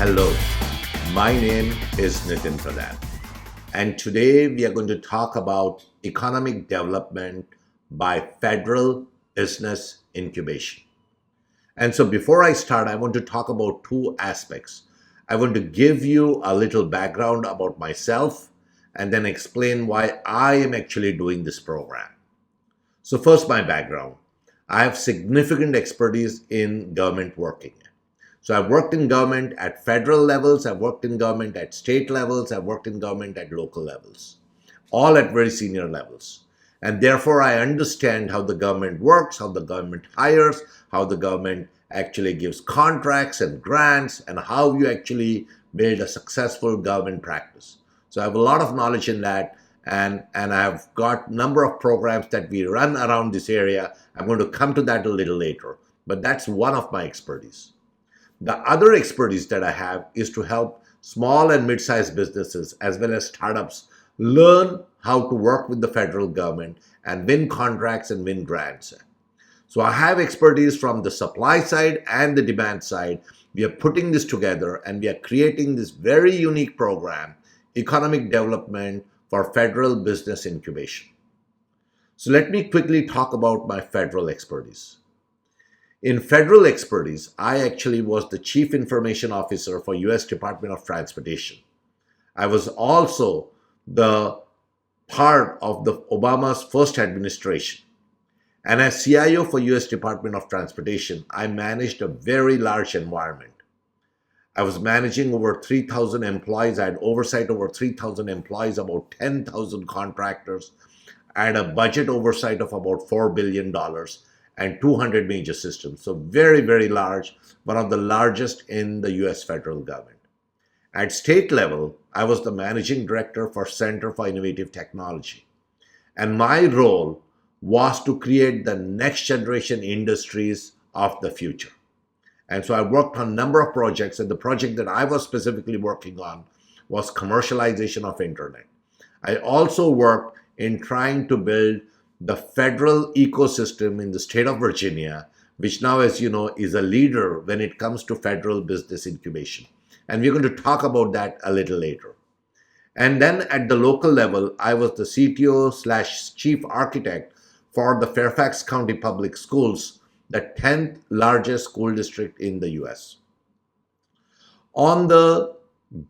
Hello, my name is Nitin Pradhan, and today we are going to talk about economic development by federal business incubation. And so before I start, I want to talk about two aspects. I want to give you a little background about myself and then explain why I am actually doing this program. So first, my background. I have significant expertise in government working. So I've worked in government at federal levels, I've worked in government at state levels, I've worked in government at local levels, all at very senior levels. And therefore, I understand how the government works, how the government hires, how the government actually gives contracts and grants, and how you actually build a successful government practice. So I have a lot of knowledge in that, and I've got a number of programs that we run around this area. I'm going to come to that a little later, but that's one of my expertise. The other expertise that I have is to help small and mid-sized businesses as well as startups learn how to work with the federal government and win contracts and win grants. So I have expertise from the supply side and the demand side. We are putting this together and we are creating this very unique program, Economic Development for Federal Business Incubation. So let me quickly talk about my federal expertise. In federal expertise, I actually was the Chief Information Officer for U.S. Department of Transportation. I was also the part of the Obama's first administration. And as CIO for U.S. Department of Transportation, I managed a very large environment. I was managing over 3,000 employees. I had oversight over 3,000 employees, about 10,000 contractors. I had a budget oversight of about $4 billion. And 200 major systems. So very, very large, one of the largest in the US federal government. At state level, I was the managing director for Center for Innovative Technology. And my role was to create the next generation industries of the future. And so I worked on a number of projects, and the project that I was specifically working on was commercialization of internet. I also worked in trying to build the federal ecosystem in the state of Virginia, which now, as you know, is a leader when it comes to federal business incubation. And we're going to talk about that a little later. And then at the local level, I was the CTO/chief architect for the Fairfax County Public Schools, the 10th largest school district in the US. On the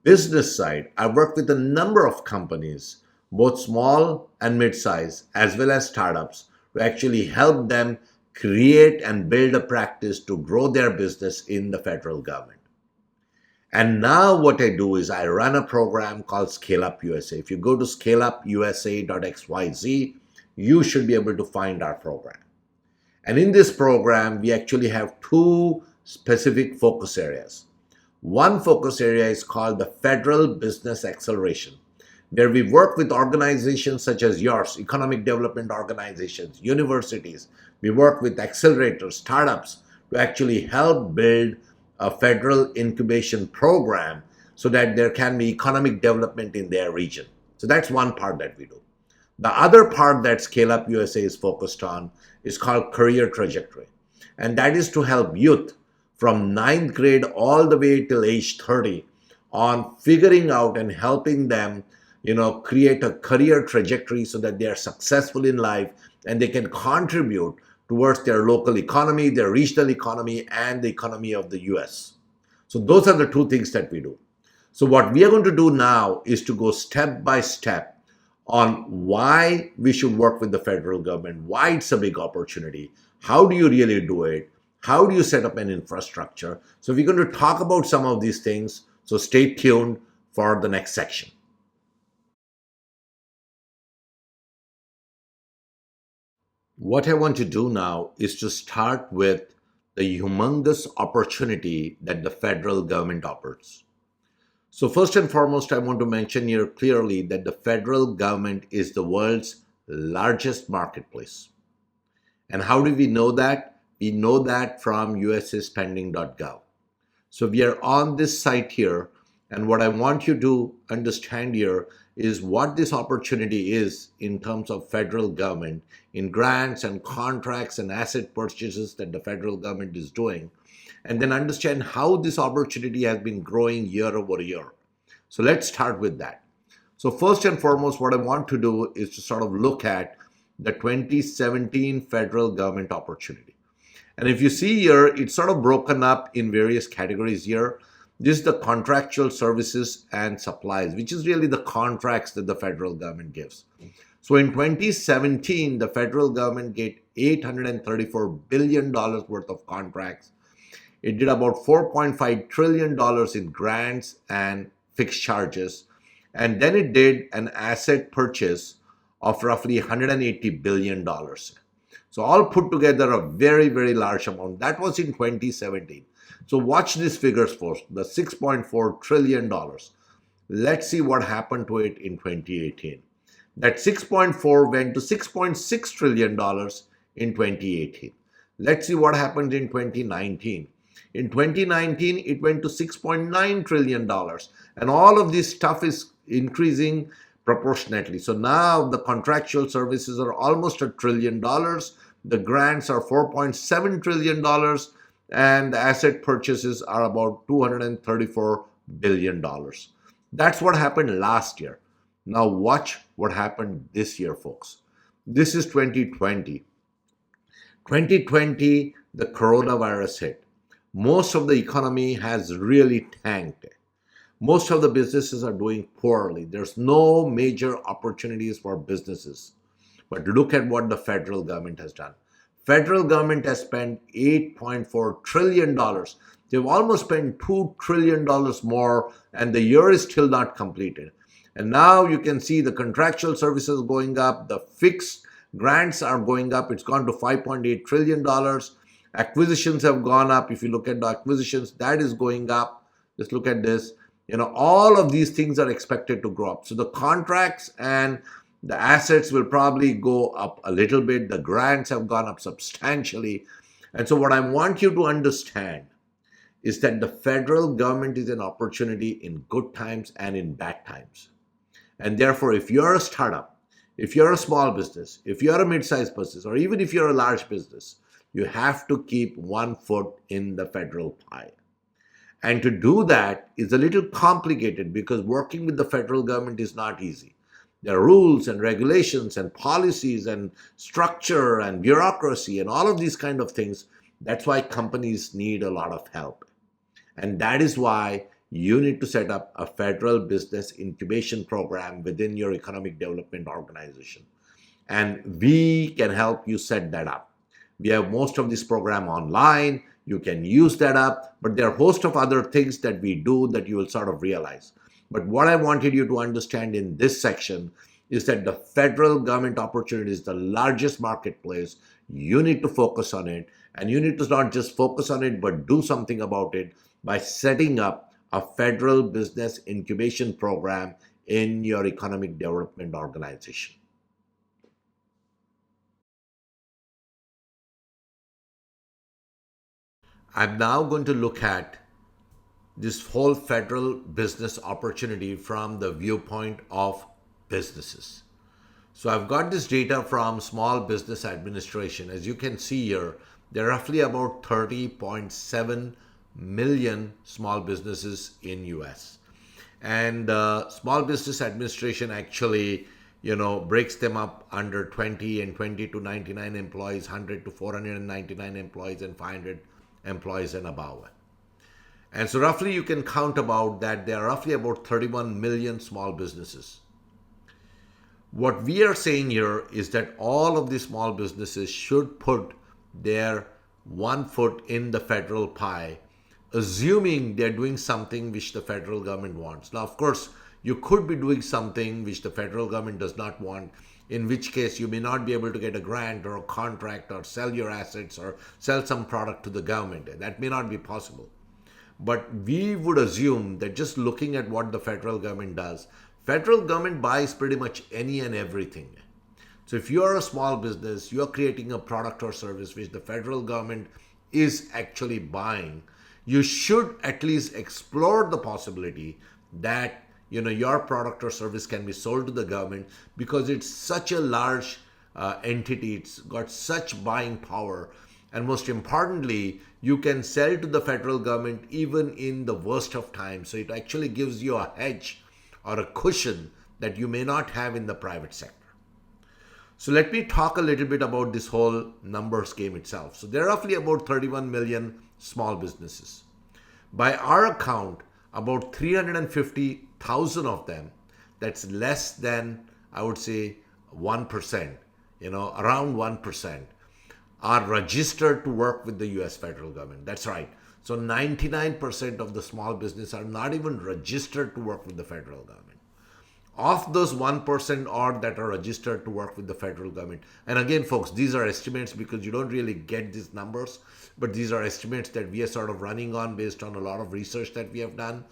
business side, I worked with a number of companies, both small and mid-size, as well as startups, to actually help them create and build a practice to grow their business in the federal government. And now what I do is I run a program called Scale Up USA. If you go to scaleupusa.xyz, you should be able to find our program. And in this program, we actually have two specific focus areas. One focus area is called the Federal Business Acceleration, where we work with organizations such as yours, economic development organizations, universities. We work with accelerators, startups, to actually help build a federal incubation program so that there can be economic development in their region. So that's one part that we do. The other part that Scale Up USA is focused on is called Career Trajectory. And that is to help youth from 9th grade all the way till age 30 on figuring out and helping them create a career trajectory so that they are successful in life and they can contribute towards their local economy, their regional economy, and the economy of the US. So those are the two things that we do. So what we are going to do now is to go step by step on why we should work with the federal government, why it's a big opportunity, how do you really do it, how do you set up an infrastructure. So we're going to talk about some of these things. So stay tuned for the next section. What I want to do now is to start with the humongous opportunity that the federal government offers. So first and foremost, I want to mention here clearly that the federal government is the world's largest marketplace. And how do we know that? We know that from usaspending.gov. So we are on this site here, and what I want you to understand here is what this opportunity is in terms of federal government in grants and contracts and asset purchases that the federal government is doing. and then understand how this opportunity has been growing year over year. So let's start with that. So first and foremost, what I want to do is to sort of look at the 2017 federal government opportunity. And if you see here, it's sort of broken up in various categories here. This is the contractual services and supplies, which is really the contracts that the federal government gives. So in 2017, the federal government gave $834 billion worth of contracts. It did about $4.5 trillion in grants and fixed charges. And then it did an asset purchase of roughly $180 billion. So all put together a very, very large amount. That was in 2017. So watch these figures first, the $6.4 trillion. Let's see what happened to it in 2018. That 6.4 went to $6.6 trillion in 2018. Let's see what happened in 2019. In 2019, it went to $6.9 trillion. And all of this stuff is increasing proportionately. So now the contractual services are almost $1 trillion. The grants are $4.7 trillion. And the asset purchases are about $234 billion. That's what happened last year. Now watch what happened this year, folks. This is 2020. 2020, the coronavirus hit. Most of the economy has really tanked. Most of the businesses are doing poorly. There's no major opportunities for businesses. But look at what the federal government has done. Federal government has spent $8.4 trillion. They've almost spent $2 trillion more, and the year is still not completed. And now you can see the contractual services going up, the fixed grants are going up. It's gone to $5.8 trillion. Acquisitions have gone up. If you look at the acquisitions, that is going up. Just look at this. All of these things are expected to grow up. So the contracts and the assets will probably go up a little bit. The grants have gone up substantially. And so what I want you to understand is that the federal government is an opportunity in good times and in bad times. And therefore, if you're a startup, if you're a small business, if you're a mid-sized business, or even if you're a large business, you have to keep one foot in the federal pie. And to do that is a little complicated because working with the federal government is not easy. There are rules and regulations and policies and structure and bureaucracy and all of these kind of things. That's why companies need a lot of help. And that is why you need to set up a federal business incubation program within your economic development organization. And we can help you set that up. We have most of this program online. You can use that up, but there are a host of other things that we do that you will sort of realize. But what I wanted you to understand in this section is that the federal government opportunity is the largest marketplace. You need to focus on it, and you need to not just focus on it, but do something about it by setting up a federal business incubation program in your economic development organization. I'm now going to look at this whole federal business opportunity from the viewpoint of businesses. So I've got this data from Small Business Administration. As you can see here, there are roughly about 30.7 million small businesses in US. And Small Business Administration actually, breaks them up under 20 and 20 to 99 employees, 100 to 499 employees, and 500 employees and above. And so roughly you can count about that there are roughly about 31 million small businesses. What we are saying here is that all of these small businesses should put their one foot in the federal pie, assuming they're doing something which the federal government wants. Now, of course, you could be doing something which the federal government does not want, in which case you may not be able to get a grant or a contract or sell your assets or sell some product to the government. That may not be possible. But we would assume that just looking at what the federal government does, federal government buys pretty much any and everything. So if you're a small business, you're creating a product or service which the federal government is actually buying, you should at least explore the possibility that your product or service can be sold to the government, because it's such a large entity, it's got such buying power, And most importantly, you can sell to the federal government even in the worst of times. So it actually gives you a hedge or a cushion that you may not have in the private sector. So let me talk a little bit about this whole numbers game itself. So there are roughly about 31 million small businesses. By our account, about 350,000 of them, that's less than, I would say, 1%, around 1%, are registered to work with the US federal government. That's right. So 99% of the small business are not even registered to work with the federal government. Of those 1% odd that are registered to work with the federal government, and again folks, these are estimates because you don't really get these numbers, but these are estimates that we are sort of running on based on a lot of research that we have done.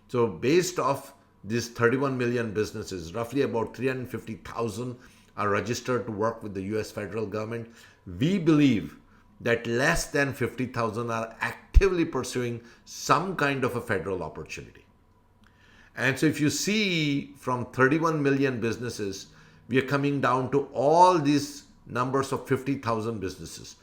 So based off these 31 million businesses, roughly about 350,000 are registered to work with the US federal government. We believe that less than 50,000 are actively pursuing some kind of a federal opportunity. And so if you see from 31 million businesses, we are coming down to all these numbers of 50,000 businesses.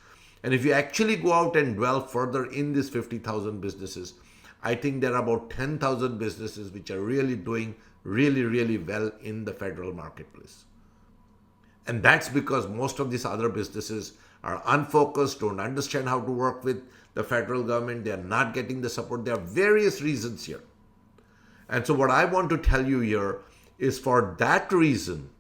And if you actually go out and dwell further in these 50,000 businesses, I think there are about 10,000 businesses which are really doing really well in the federal marketplace. And that's because most of these other businesses are unfocused, don't understand how to work with the federal government, they are not getting the support. There are various reasons here. And so what I want to tell you here is, for that reason,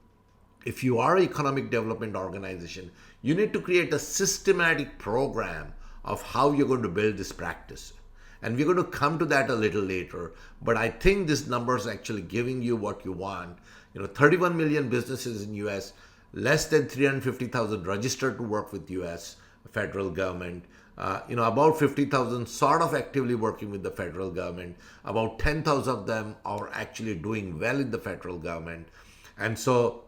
if you are an economic development organization, you need to create a systematic program of how you're going to build this practice. And we're going to come to that a little later. But I think this number is actually giving you what you want. 31 million businesses in US, less than 350,000 registered to work with US federal government. About 50,000 sort of actively working with the federal government. About 10,000 of them are actually doing well in the federal government. And so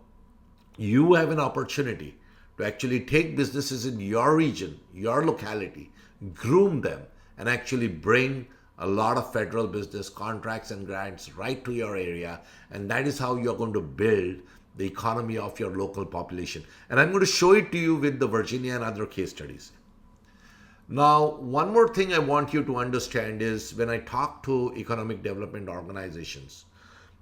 you have an opportunity to actually take businesses in your region, your locality, groom them, and actually bring a lot of federal business contracts and grants right to your area. And that is how you're going to build the economy of your local population. And I'm going to show it to you with the Virginia and other case studies. Now, one more thing I want you to understand is, when I talk to economic development organizations,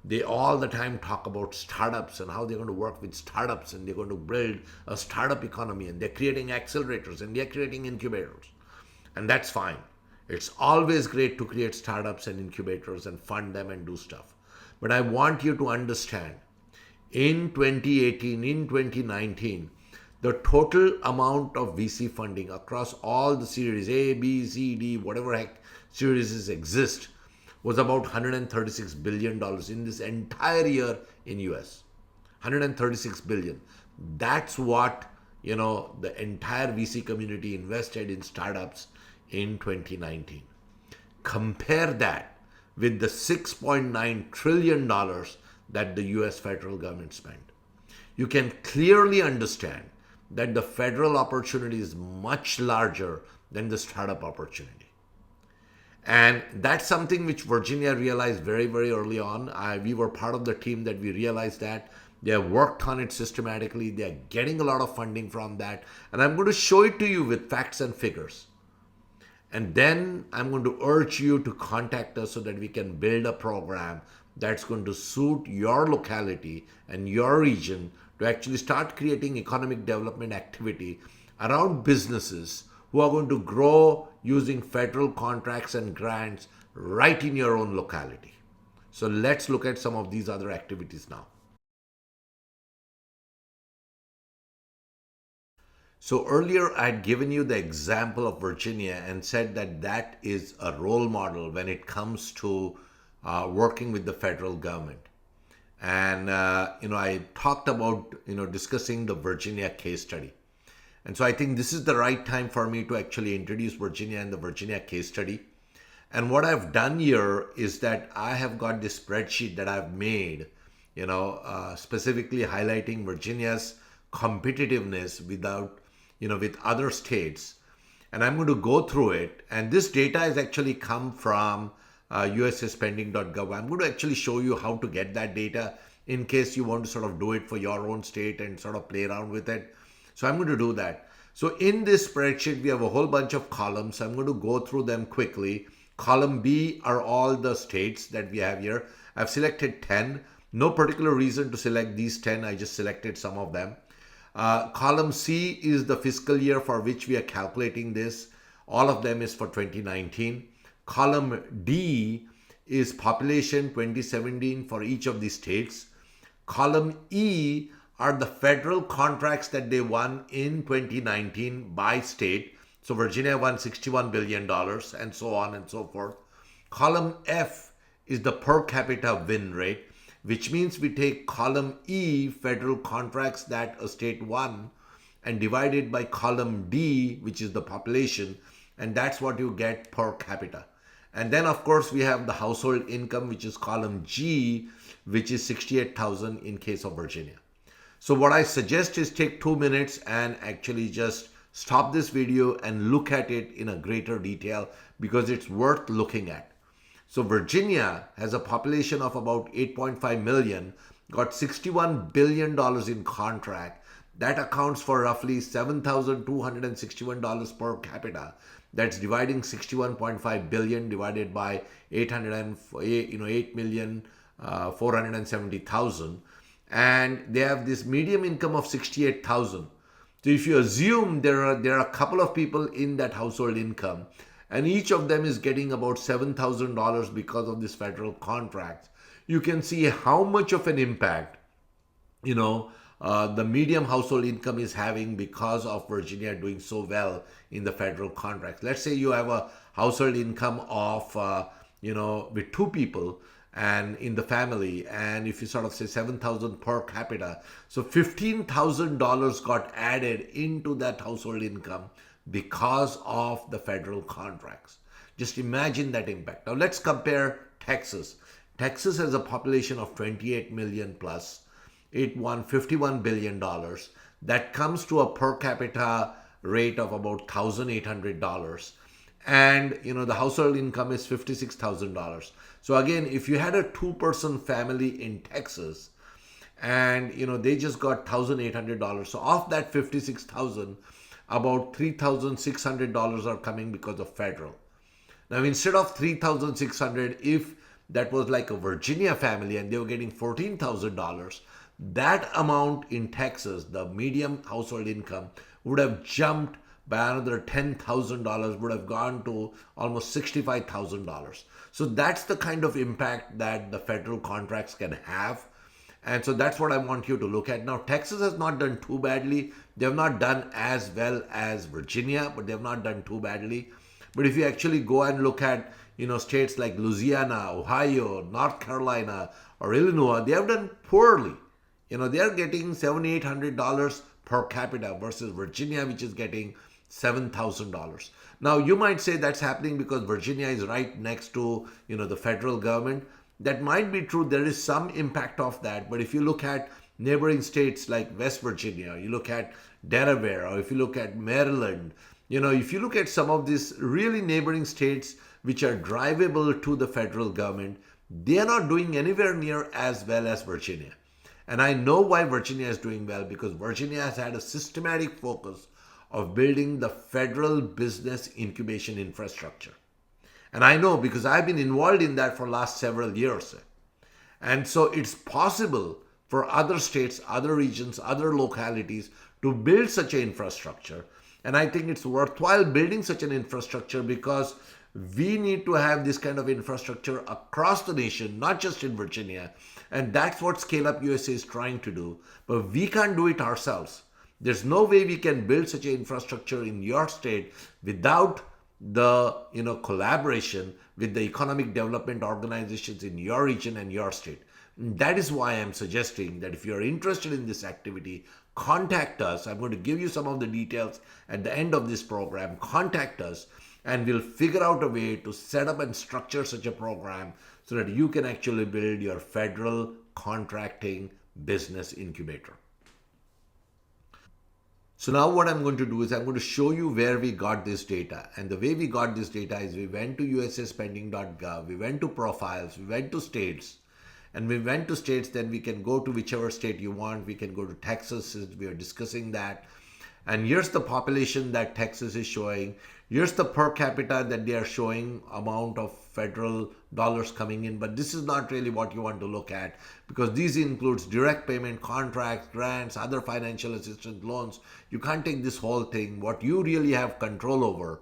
they all the time talk about startups and how they're going to work with startups and they're going to build a startup economy and they're creating accelerators and they're creating incubators. And that's fine. It's always great to create startups and incubators and fund them and do stuff. But I want you to understand, in 2018, in 2019, the total amount of VC funding across all the series A, B, C, D, whatever heck series exist, was about $136 billion in this entire year in US. $136 billion. That's what the entire VC community invested in startups in 2019. Compare that with the $6.9 trillion that the US federal government spent. You can clearly understand that the federal opportunity is much larger than the startup opportunity. And that's something which Virginia realized very early on. We were part of the team that we realized that. They have worked on it systematically. They are getting a lot of funding from that. And I'm going to show it to you with facts and figures. And then I'm going to urge you to contact us so that we can build a program that's going to suit your locality and your region, to actually start creating economic development activity around businesses who are going to grow using federal contracts and grants right in your own locality. So let's look at some of these other activities now. So earlier I had given you the example of Virginia and said that that is a role model when it comes to working with the federal government. And I talked about discussing the Virginia case study. And so I think this is the right time for me to actually introduce Virginia and the Virginia case study. And what I've done here is that I have got this spreadsheet that I've made, specifically highlighting Virginia's competitiveness with other states. And I'm going to go through it. And this data has actually come from spending.gov. I'm going to actually show you how to get that data in case you want to sort of do it for your own state and sort of play around with it. So I'm going to do that. So in this spreadsheet, we have a whole bunch of columns. I'm going to go through them quickly. Column B are all the states that we have here. I've selected 10. No particular reason to select these 10. I just selected some of them. Column C is the fiscal year for which we are calculating this. All of them is for 2019. Column D is population 2017 for each of these states. Column E are the federal contracts that they won in 2019 by state. So Virginia won $61 billion and so on and so forth. Column F is the per capita win rate, which means we take column E, federal contracts that a state won, and divide it by column D, which is the population, and that's what you get per capita. And then, of course, we have the household income, which is column G, which is 68,000 in case of Virginia. So what I suggest is take 2 minutes and actually just stop this video and look at it in a greater detail because it's worth looking at. So Virginia has a population of about 8.5 million, got $61 billion in contract. That accounts for roughly $7,261 per capita. That's dividing 61.5 billion divided by 8,470,000. And they have this medium income of 68,000. So if you assume there are a couple of people in that household income, and each of them is getting about $7,000 because of this federal contract, you can see how much of an impact, the medium household income is having because of Virginia doing so well in the federal contracts. Let's say you have a household income of, with two people and in the family, and if you sort of say 7,000 per capita, so $15,000 got added into that household income because of the federal contracts. Just imagine that impact. Now let's compare Texas. Texas has a population of 28 million plus. It won $51 billion. That comes to a per capita rate of about $1,800. And the household income is $56,000. So again, if you had a two-person family in Texas and they just got $1,800, so off that 56,000, about $3,600 are coming because of federal. Now instead of 3,600, if that was like a Virginia family and they were getting $14,000, that amount in Texas, the median household income, would have jumped by another $10,000, would have gone to almost $65,000. So that's the kind of impact that the federal contracts can have. And so that's what I want you to look at. Now, Texas has not done too badly. They have not done as well as Virginia, but they have not done too badly. But if you actually go and look at, states like Louisiana, Ohio, North Carolina, or Illinois, they have done poorly. They are getting $700-800 per capita versus Virginia, which is getting $7,000. Now, you might say that's happening because Virginia is right next to, the federal government. That might be true. There is some impact of that. But if you look at neighboring states like West Virginia, you look at Delaware, or if you look at Maryland, if you look at some of these really neighboring states which are drivable to the federal government, they are not doing anywhere near as well as Virginia. And I know why Virginia is doing well, because Virginia has had a systematic focus of building the federal business incubation infrastructure. And I know because I've been involved in that for the last several years. And so it's possible for other states, other regions, other localities to build such an infrastructure. And I think it's worthwhile building such an infrastructure because we need to have this kind of infrastructure across the nation, not just in Virginia. And that's what Scale Up USA is trying to do. But we can't do it ourselves. There's no way we can build such an infrastructure in your state without the collaboration with the economic development organizations in your region and your state. And that is why I'm suggesting that if you're interested in this activity, contact us. I'm going to give you some of the details at the end of this program. Contact us and we'll figure out a way to set up and structure such a program so that you can actually build your federal contracting business incubator. So now what I'm going to do is I'm going to show you where we got this data. And the way we got this data is we went to usaspending.gov, we went to profiles, we went to states. And we went to states, then we can go to whichever state you want. We can go to Texas, since we are discussing that. And here's the population that Texas is showing. Here's the per capita that they are showing amount of federal dollars coming in. But this is not really what you want to look at, because these includes direct payment, contracts, grants, other financial assistance, loans. You can't take this whole thing. What you really have control over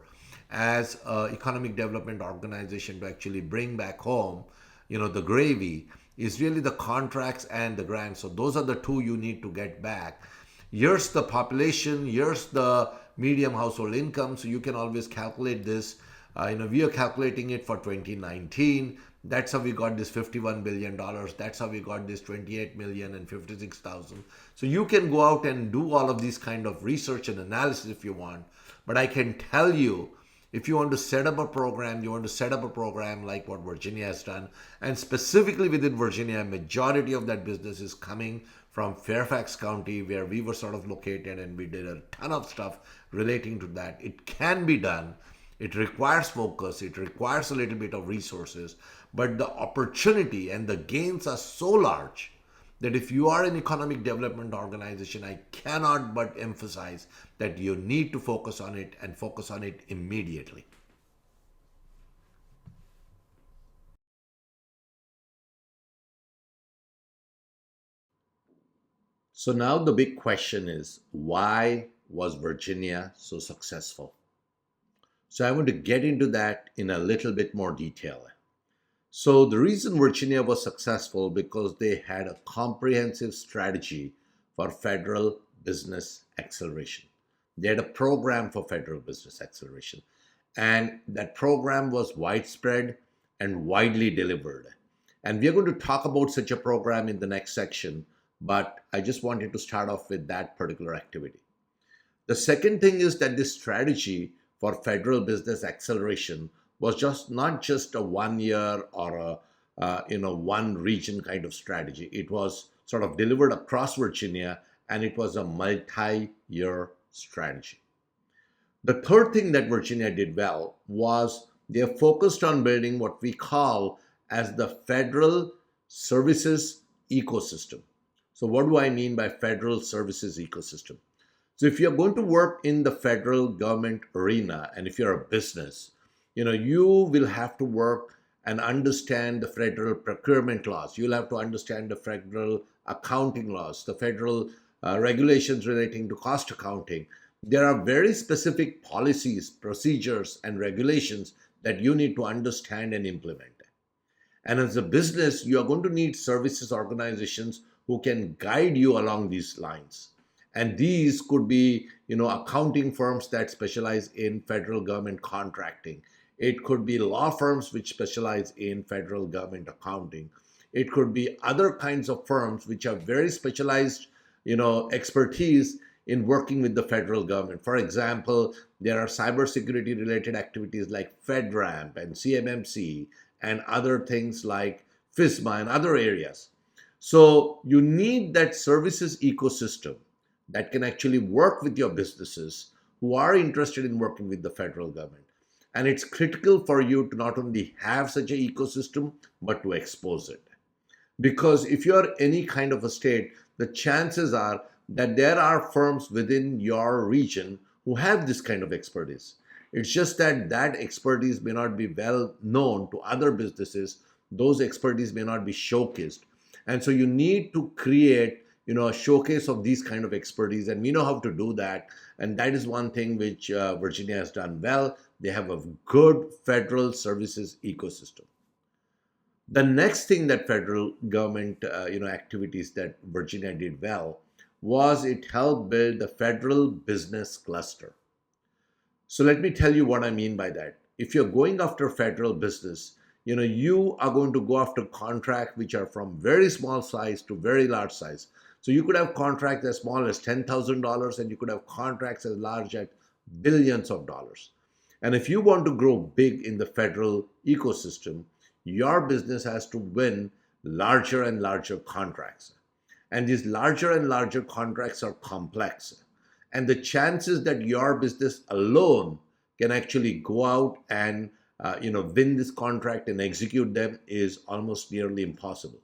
as an economic development organization to actually bring back home, the gravy, is really the contracts and the grants. So those are the two you need to get back. Here's the population, here's the medium household income. So you can always calculate this. We are calculating it for 2019. That's how we got this $51 billion. That's how we got this 28 million and 56,000. So you can go out and do all of these kind of research and analysis if you want. But I can tell you, if you want to set up a program, you want to set up a program like what Virginia has done. And specifically within Virginia, majority of that business is coming from Fairfax County, where we were sort of located, and we did a ton of stuff relating to that. It can be done. It requires focus. It requires a little bit of resources. But the opportunity and the gains are so large that if you are an economic development organization, I cannot but emphasize that you need to focus on it, and focus on it immediately. So now the big question is, why was Virginia so successful? So I want to get into that in a little bit more detail. So the reason Virginia was successful, because they had a comprehensive strategy for federal business acceleration. They had a program for federal business acceleration, and that program was widespread and widely delivered. And we are going to talk about such a program in the next section, but I just wanted to start off with that particular activity. The second thing is that this strategy for federal business acceleration was just not just a 1 year or a one region kind of strategy. It was sort of delivered across Virginia, and it was a multi-year strategy. The third thing that Virginia did well was they focused on building what we call as the federal services ecosystem. So what do I mean by federal services ecosystem? So if you're going to work in the federal government arena, and if you're a business, you will have to work and understand the federal procurement laws. You'll have to understand the federal accounting laws, the federal regulations relating to cost accounting. There are very specific policies, procedures, and regulations that you need to understand and implement. And as a business, you are going to need services organizations who can guide you along these lines. And these could be, accounting firms that specialize in federal government contracting. It could be law firms which specialize in federal government accounting. It could be other kinds of firms which have very specialized, expertise in working with the federal government. For example, there are cybersecurity related activities like FedRAMP and CMMC and other things like FISMA and other areas. So you need that services ecosystem that can actually work with your businesses who are interested in working with the federal government. And it's critical for you to not only have such an ecosystem, but to expose it. Because if you're any kind of a state, the chances are that there are firms within your region who have this kind of expertise. It's just that that expertise may not be well known to other businesses. Those expertise may not be showcased. And so you need to create a showcase of these kind of expertise, and we know how to do that. And that is one thing which Virginia has done well. They have a good federal services ecosystem. The next thing that federal government activities that Virginia did well was it helped build the federal business cluster. So let me tell you what I mean by that. If you're going after federal business, you are going to go after contracts which are from very small size to very large size. So you could have contracts as small as $10,000, and you could have contracts as large as billions of dollars. And if you want to grow big in the federal ecosystem, your business has to win larger and larger contracts. And these larger and larger contracts are complex. And the chances that your business alone can actually go out and win this contract and execute them is almost nearly impossible.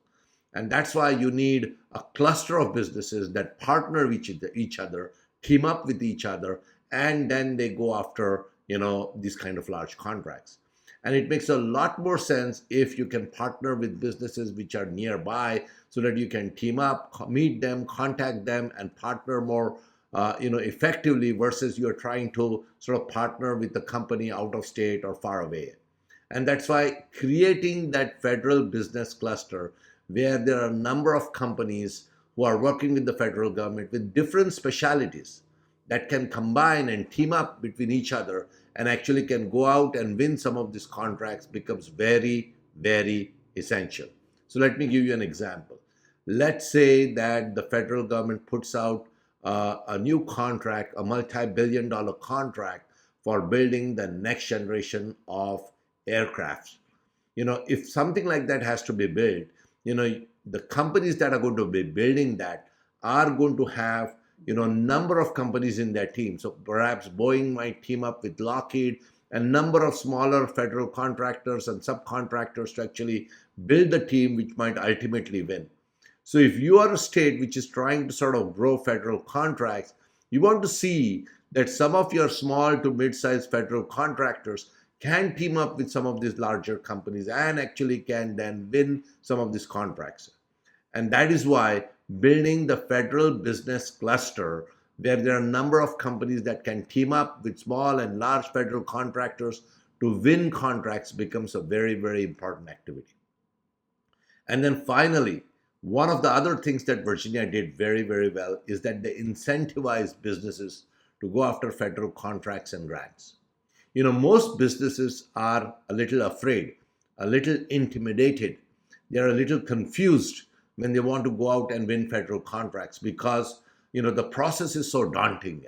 And that's why you need a cluster of businesses that partner with each other team up with each other, and then they go after, these kind of large contracts. And it makes a lot more sense if you can partner with businesses which are nearby, so that you can team up, meet them, contact them, and partner more effectively, versus you're trying to sort of partner with the company out of state or far away. And that's why creating that federal business cluster, where there are a number of companies who are working with the federal government with different specialities, that can combine and team up between each other and actually can go out and win some of these contracts, becomes very, very essential. So let me give you an example. Let's say that the federal government puts out a new contract, a multi-billion-dollar contract for building the next generation of aircrafts. If something like that has to be built, the companies that are going to be building that are going to have, a number of companies in their team. So perhaps Boeing might team up with Lockheed, a number of smaller federal contractors and subcontractors to actually build the team which might ultimately win. So if you are a state which is trying to sort of grow federal contracts, you want to see that some of your small to mid-sized federal contractors can team up with some of these larger companies and actually can then win some of these contracts. And that is why building the federal business cluster, where there are a number of companies that can team up with small and large federal contractors to win contracts, becomes a very, very important activity. And then finally, one of the other things that Virginia did very, very well is that they incentivized businesses to go after federal contracts and grants. Most businesses are a little afraid, a little intimidated. They're a little confused when they want to go out and win federal contracts, because, the process is so daunting.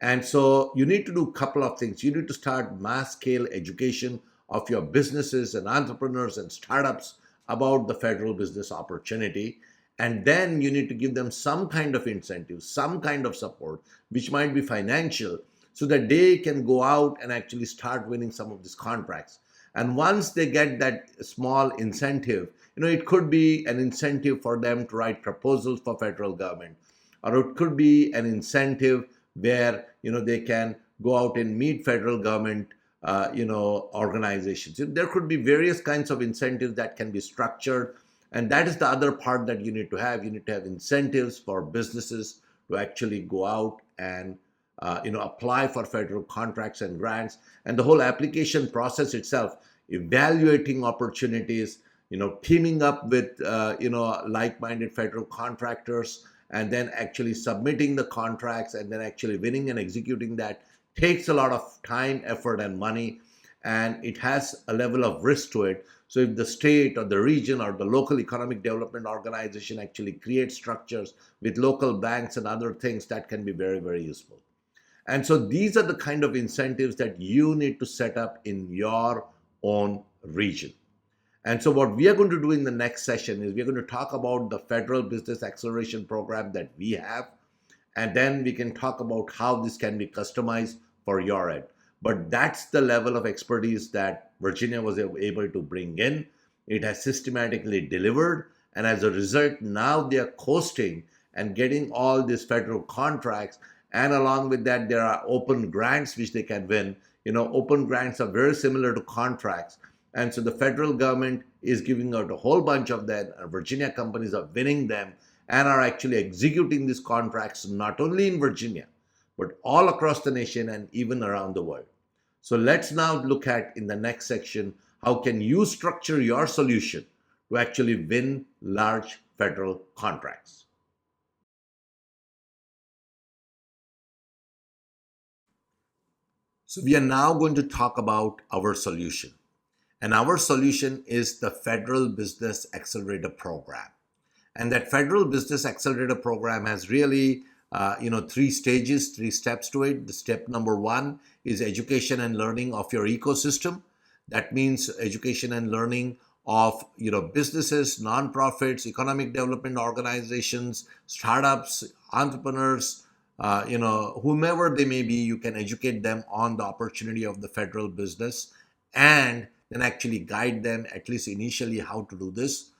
And so you need to do a couple of things. You need to start mass scale education of your businesses and entrepreneurs and startups about the federal business opportunity. And then you need to give them some kind of incentive, some kind of support, which might be financial, so that they can go out and actually start winning some of these contracts. And once they get that small incentive, it could be an incentive for them to write proposals for federal government, or it could be an incentive where they can go out and meet federal government organizations. There could be various kinds of incentives that can be structured, and that is the other part that you need to have. You need to have incentives for businesses to actually go out and apply for federal contracts and grants, and the whole application process itself, evaluating opportunities, teaming up with like-minded federal contractors, and then actually submitting the contracts, and then actually winning and executing that, takes a lot of time, effort, and money, and it has a level of risk to it. So if the state or the region or the local economic development organization actually creates structures with local banks and other things, that can be very, very useful. And so these are the kind of incentives that you need to set up in your own region. And so what we are going to do in the next session is we're going to talk about the federal business acceleration program that we have, and then we can talk about how this can be customized for your end. But that's the level of expertise that Virginia was able to bring in. It has systematically delivered, and as a result, now they are coasting and getting all these federal contracts. And along with that, there are open grants which they can win. Open grants are very similar to contracts. And so the federal government is giving out a whole bunch of them, and Virginia companies are winning them and are actually executing these contracts not only in Virginia, but all across the nation and even around the world. So let's now look at, in the next section, how can you structure your solution to actually win large federal contracts. So we are now going to talk about our solution. And our solution is the Federal Business Accelerator Program. And that Federal Business Accelerator Program has really, three stages, three steps to it. The step number one is education and learning of your ecosystem. That means education and learning of, businesses, nonprofits, economic development organizations, startups, entrepreneurs, whomever they may be. You can educate them on the opportunity of the federal business, and then actually guide them, at least initially, how to do this.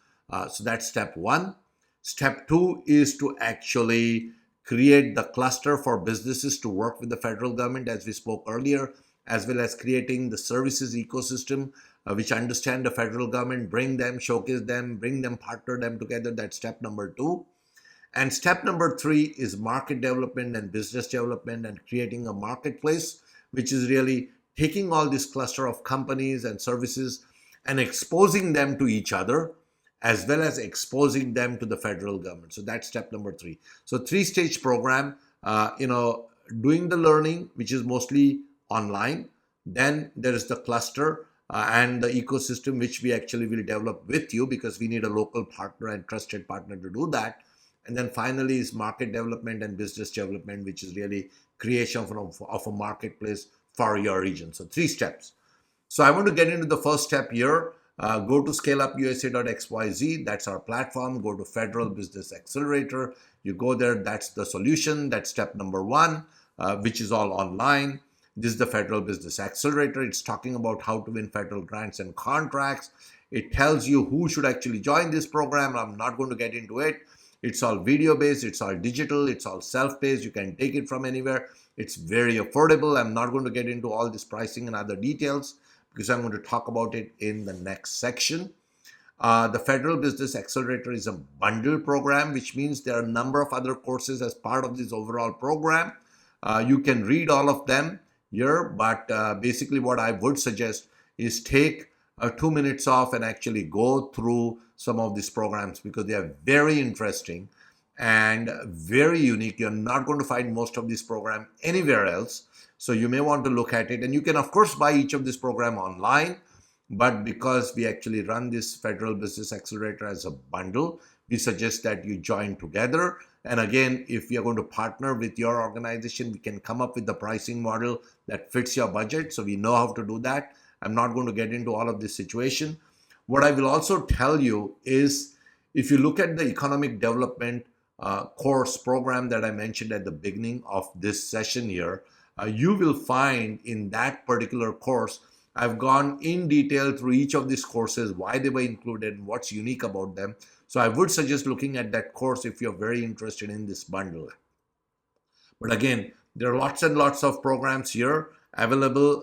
So that's step one. Step two is to actually create the cluster for businesses to work with the federal government, as we spoke earlier, as well as creating the services ecosystem, which understand the federal government, bring them, showcase them, bring them, partner them together. That's step number 2. And step number 3 is market development and business development and creating a marketplace, which is really taking all this cluster of companies and services and exposing them to each other, as well as exposing them to the federal government. So that's step number 3. So 3-stage program, doing the learning, which is mostly online. Then there is the cluster and the ecosystem, which we actually will develop with you, because we need a local partner and trusted partner to do that. And then finally is market development and business development, which is really creation of a marketplace for your region. So 3 steps. So I want to get into the first step here. Go to scaleupusa.xyz. That's our platform. Go to Federal Business Accelerator. You go there. That's the solution. That's step number 1, which is all online. This is the Federal Business Accelerator. It's talking about how to win federal grants and contracts. It tells you who should actually join this program. I'm not going to get into it. It's all video based, it's all digital, it's all self-paced. You can take it from anywhere. It's very affordable. I'm not going to get into all this pricing and other details because I'm going to talk about it in the next section. The Federal Business Accelerator is a bundle program, which means there are a number of other courses as part of this overall program. You can read all of them here, but basically what I would suggest is take 2 minutes off and actually go through some of these programs, because they are very interesting and very unique. You're not going to find most of this program anywhere else. So you may want to look at it, and you can of course buy each of this program online, but because we actually run this Federal Business Accelerator as a bundle, we suggest that you join together. And again, if you're going to partner with your organization, we can come up with the pricing model that fits your budget. So we know how to do that. I'm not going to get into all of this situation. What I will also tell you is, if you look at the economic development course program that I mentioned at the beginning of this session here, you will find in that particular course, I've gone in detail through each of these courses, why they were included, and what's unique about them. So I would suggest looking at that course if you're very interested in this bundle. But again, there are lots and lots of programs here available,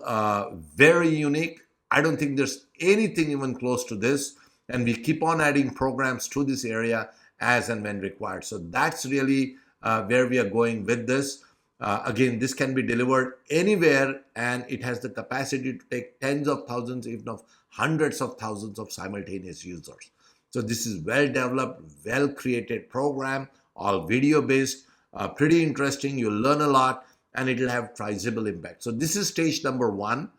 very unique. I don't think there's anything even close to this. And we keep on adding programs to this area as and when required. So that's really where we are going with this. Again, this can be delivered anywhere, and it has the capacity to take tens of thousands, if not hundreds of thousands of simultaneous users. So this is well developed, well created program, all video based, pretty interesting. You'll learn a lot and it will have visible impact. So this is stage number 1.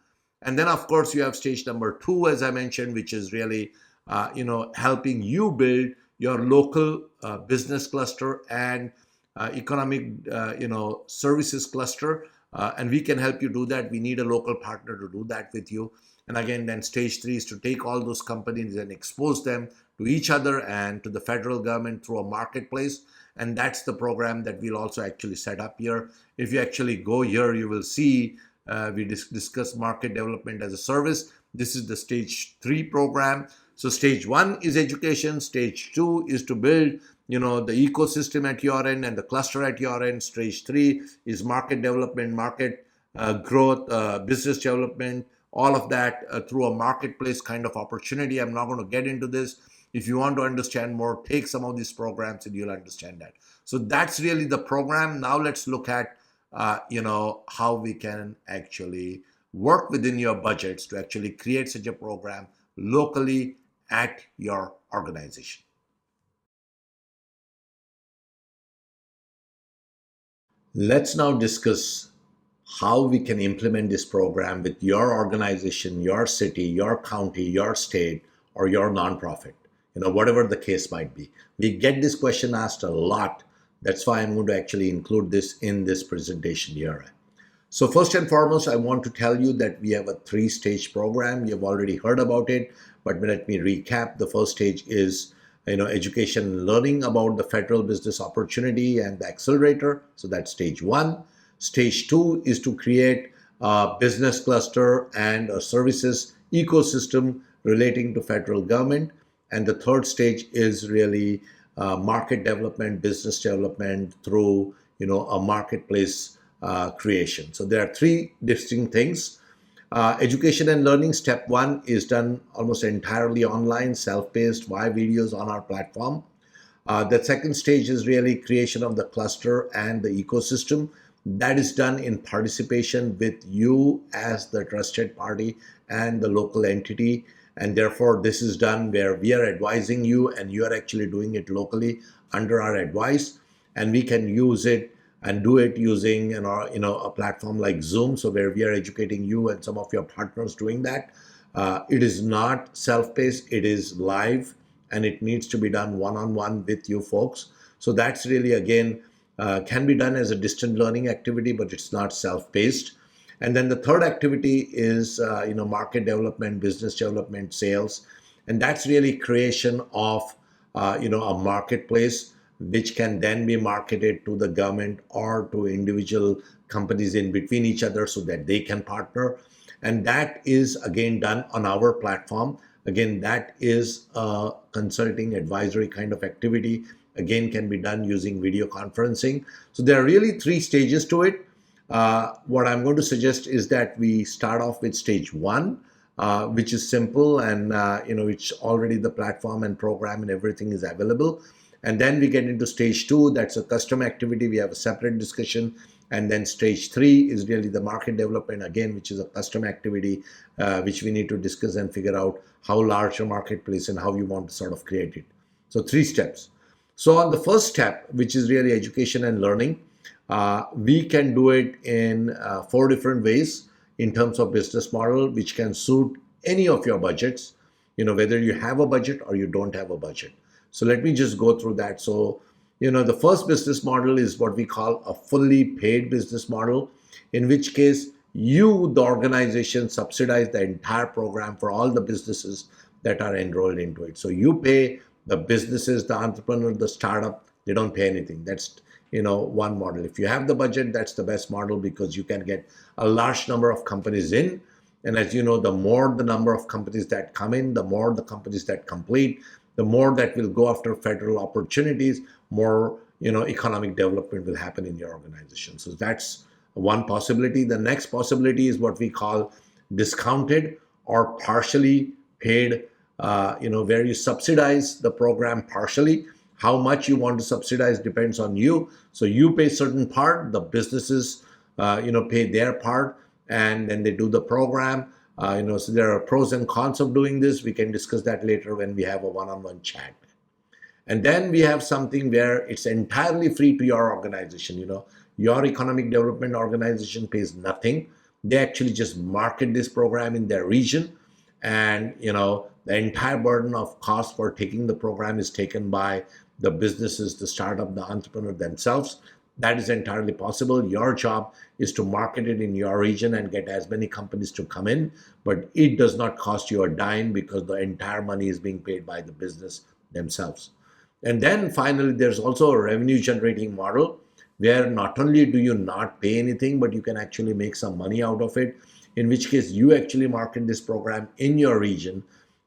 And then of course you have stage number 2, as I mentioned, which is really, helping you build your local business cluster and economic, services cluster. And we can help you do that. We need a local partner to do that with you. And again, then stage 3 is to take all those companies and expose them to each other and to the federal government through a marketplace. And that's the program that we'll also actually set up here. If you actually go here, you will see we discuss market development as a service. This is the stage 3 program. So stage 1 is education. Stage 2 is to build, the ecosystem at your end and the cluster at your end. Stage 3 is market development, market growth, business development, all of that through a marketplace kind of opportunity. I'm not going to get into this. If you want to understand more, take some of these programs and you'll understand that. So that's really the program. Now let's look at, how we can actually work within your budgets to actually create such a program locally at your organization. Let's now discuss how we can implement this program with your organization, your city, your county, your state, or your nonprofit, whatever the case might be. We get this question asked a lot. That's why I'm going to actually include this in this presentation here. So first and foremost, I want to tell you that we have a 3-stage program. You've already heard about it, but let me recap. The first stage is education and learning about the federal business opportunity and the accelerator. So that's stage 1. Stage 2 is to create a business cluster and a services ecosystem relating to federal government. And the third stage is really market development, business development through a marketplace creation. So there are three distinct things. Education and learning, step one, is done almost entirely online, self-paced, via videos on our platform. The second stage is really creation of the cluster and the ecosystem. That is done in participation with you as the trusted party and the local entity. And therefore, this is done where we are advising you and you are actually doing it locally under our advice. And we can use it and do it using a platform like Zoom, so where we are educating you and some of your partners doing that. It is not self-paced, it is live, and it needs to be done one-on-one with you folks. So that's really, again, can be done as a distant learning activity, but it's not self-paced. And then the third activity is market development, business development, sales, and that's really creation of a marketplace which can then be marketed to the government or to individual companies in between each other so that they can partner. And that is again done on our platform. Again, that is a consulting advisory kind of activity. Again, can be done using video conferencing. So there are really three stages to it. What I'm going to suggest is that we start off with stage one, which is simple, and it's already the platform and program and everything is available. And then we get into stage two, that's a custom activity. We have a separate discussion. And then stage three is really the market development, again, which is a custom activity, which we need to discuss and figure out how large a marketplace and how you want to sort of create it. So three steps. So on the first step, which is really education and learning, we can do it in four different ways in terms of business model, which can suit any of your budgets, whether you have a budget or you don't have a budget. So let me just go through that. So, the first business model is what we call a fully paid business model, in which case you, the organization, subsidize the entire program for all the businesses that are enrolled into it. So you pay the businesses, the entrepreneur, the startup, they don't pay anything. That's, one model. If you have the budget, that's the best model because you can get a large number of companies in. And as you know, the more the number of companies that come in, the more the companies that complete, the more that will go after federal opportunities, more economic development will happen in your organization. So that's one possibility. The next possibility is what we call discounted or partially paid, where you subsidize the program partially. How much you want to subsidize depends on you. So you pay certain part, the businesses pay their part, and then they do the program. So there are pros and cons of doing this. We can discuss that later when we have a one-on-one chat. And then we have something where it's entirely free to your organization. Your economic development organization pays nothing. They actually just market this program in their region. And, the entire burden of cost for taking the program is taken by the businesses, the startup, the entrepreneur themselves. That is entirely possible. Your job is to market it in your region and get as many companies to come in, but it does not cost you a dime because the entire money is being paid by the business themselves. And then finally, there's also a revenue generating model where not only do you not pay anything, but you can actually make some money out of it, in which case you actually market this program in your region.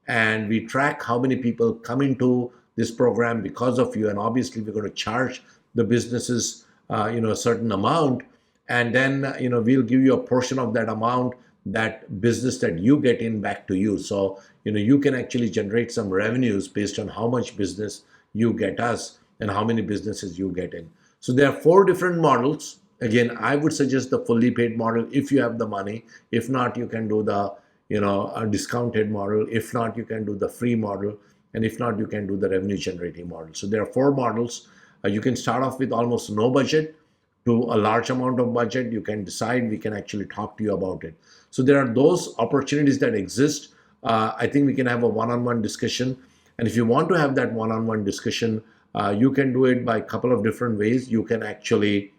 And we track how many people come into this program because of you. And obviously, we're going to charge the businesses a certain amount, and then we'll give you a portion of that amount, that business that you get in, back to you. So you can actually generate some revenues based on how much business you get us and how many businesses you get in. So there are four different models. Again, I would suggest the fully paid model if you have the money. If not, you can do the a discounted model. If not, you can do the free model, and if not, you can do the revenue generating model. So there are four models. You can start off with almost no budget to a large amount of budget. You can decide. We can actually talk to you about it. So there are those opportunities that exist. I think we can have a one-on-one discussion. And if you want to have that one-on-one discussion, you can do it by a couple of different ways. You can actually,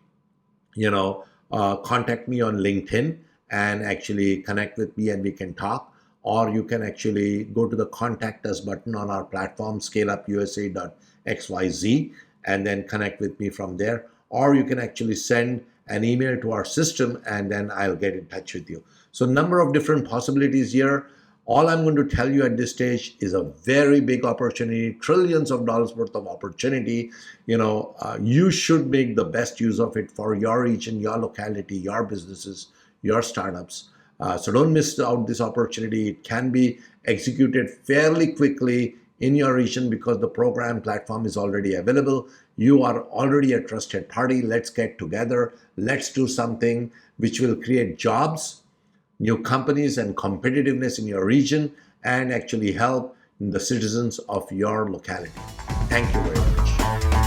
contact me on LinkedIn and actually connect with me and we can talk. Or you can actually go to the contact us button on our platform, scaleupusa.xyz, and then connect with me from there. Or you can actually send an email to our system and then I'll get in touch with you. So number of different possibilities here. All I'm going to tell you at this stage is a very big opportunity, trillions of dollars worth of opportunity. You should make the best use of it for your region, your locality, your businesses, your startups. So don't miss out this opportunity. It can be executed fairly quickly in your region because the program platform is already available. You are already a trusted party. Let's get together. Let's do something which will create jobs, new companies, and competitiveness in your region, and actually help the citizens of your locality. Thank you very much.